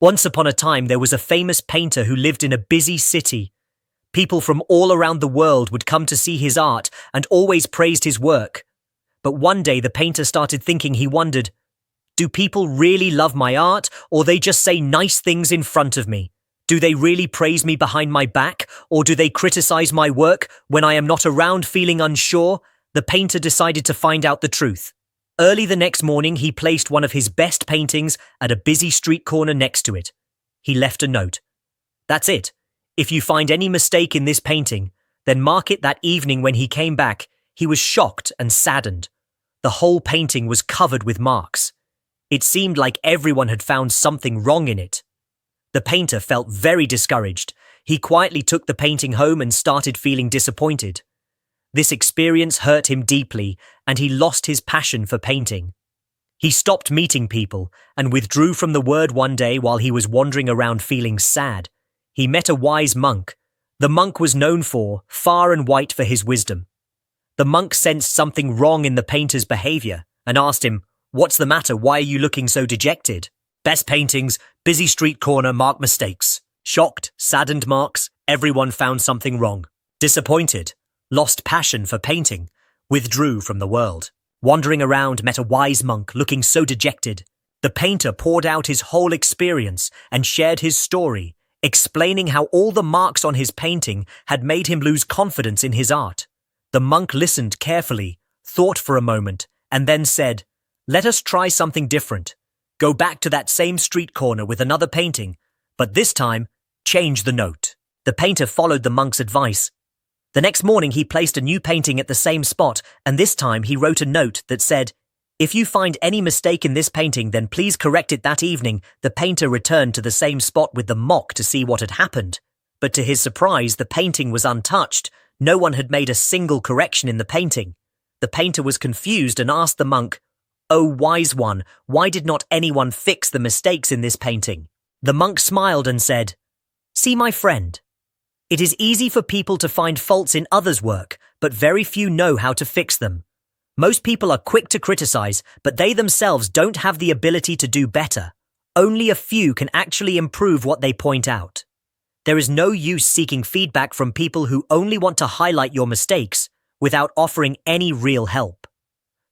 Once upon a time, there was a famous painter who lived in a busy city. People from all around the world would come to see his art and always praised his work. But one day the painter started thinking. He wondered, do people really love my art, or they just say nice things in front of me? Do they really praise me behind my back, or do they criticize my work when I am not around feeling unsure? The painter decided to find out the truth. Early the next morning, he placed one of his best paintings at a busy street corner next to it. He left a note. That's it. If you find any mistake in this painting, then mark it. That evening when he came back, he was shocked and saddened. The whole painting was covered with marks. It seemed like everyone had found something wrong in it. The painter felt very discouraged. He quietly took the painting home and started feeling disappointed. This experience hurt him deeply, and he lost his passion for painting. He stopped meeting people and withdrew from the world. One day, while he was wandering around feeling sad, he met a wise monk. The monk was known for, far and wide, for his wisdom. The monk sensed something wrong in the painter's behavior and asked him, "What's the matter? Why are you looking so dejected?" Best paintings, busy street corner, mark mistakes. Shocked, saddened marks, everyone found something wrong. Disappointed, lost passion for painting, withdrew from the world. Wandering around, met a wise monk looking so dejected. The painter poured out his whole experience and shared his story, explaining how all the marks on his painting had made him lose confidence in his art. The monk listened carefully, thought for a moment, and then said, "Let us try something different. Go back to that same street corner with another painting, but this time, change the note." The painter followed the monk's advice. The next morning he placed a new painting at the same spot, and this time he wrote a note that said, "If you find any mistake in this painting, then please correct it." That evening, the painter returned to the same spot with the monk to see what had happened. But to his surprise, the painting was untouched. No one had made a single correction in the painting. The painter was confused and asked the monk, "Oh, wise one, why did not anyone fix the mistakes in this painting?" The monk smiled and said, "See, my friend, it is easy for people to find faults in others' work, but very few know how to fix them. Most people are quick to criticize, but they themselves don't have the ability to do better. Only a few can actually improve what they point out. There is no use seeking feedback from people who only want to highlight your mistakes without offering any real help.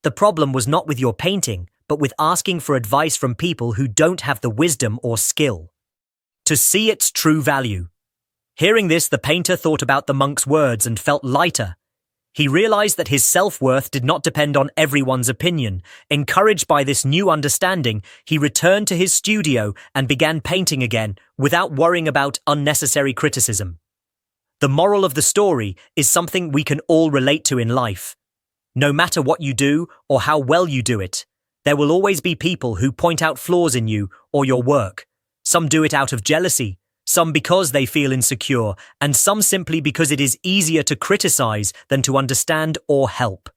The problem was not with your painting, but with asking for advice from people who don't have the wisdom or skill to see its true value." Hearing this, the painter thought about the monk's words and felt lighter. He realized that his self-worth did not depend on everyone's opinion. Encouraged by this new understanding, he returned to his studio and began painting again without worrying about unnecessary criticism. The moral of the story is something we can all relate to in life. No matter what you do or how well you do it, there will always be people who point out flaws in you or your work. Some do it out of jealousy, some because they feel insecure, and some simply because it is easier to criticize than to understand or help.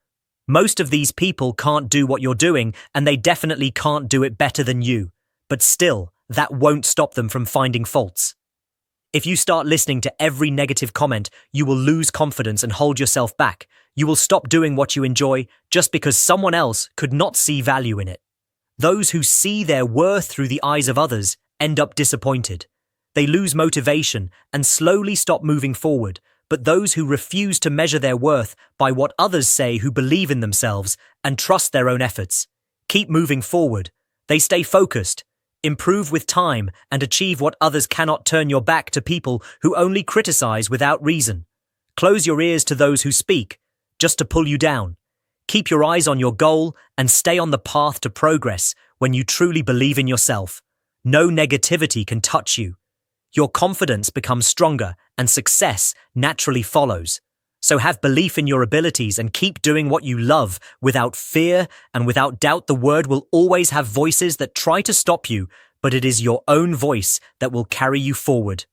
Most of these people can't do what you're doing, and they definitely can't do it better than you. But still, that won't stop them from finding faults. If you start listening to every negative comment, you will lose confidence and hold yourself back. You will stop doing what you enjoy just because someone else could not see value in it. Those who see their worth through the eyes of others end up disappointed. They lose motivation and slowly stop moving forward. But those who refuse to measure their worth by what others say, who believe in themselves and trust their own efforts, keep moving forward. They stay focused, improve with time, and achieve what others cannot. Turn your back to people who only criticize without reason. Close your ears to those who speak just to pull you down. Keep your eyes on your goal and stay on the path to progress. When you truly believe in yourself, no negativity can touch you. Your confidence becomes stronger and success naturally follows. So have belief in your abilities and keep doing what you love without fear and without doubt. The world will always have voices that try to stop you, but it is your own voice that will carry you forward.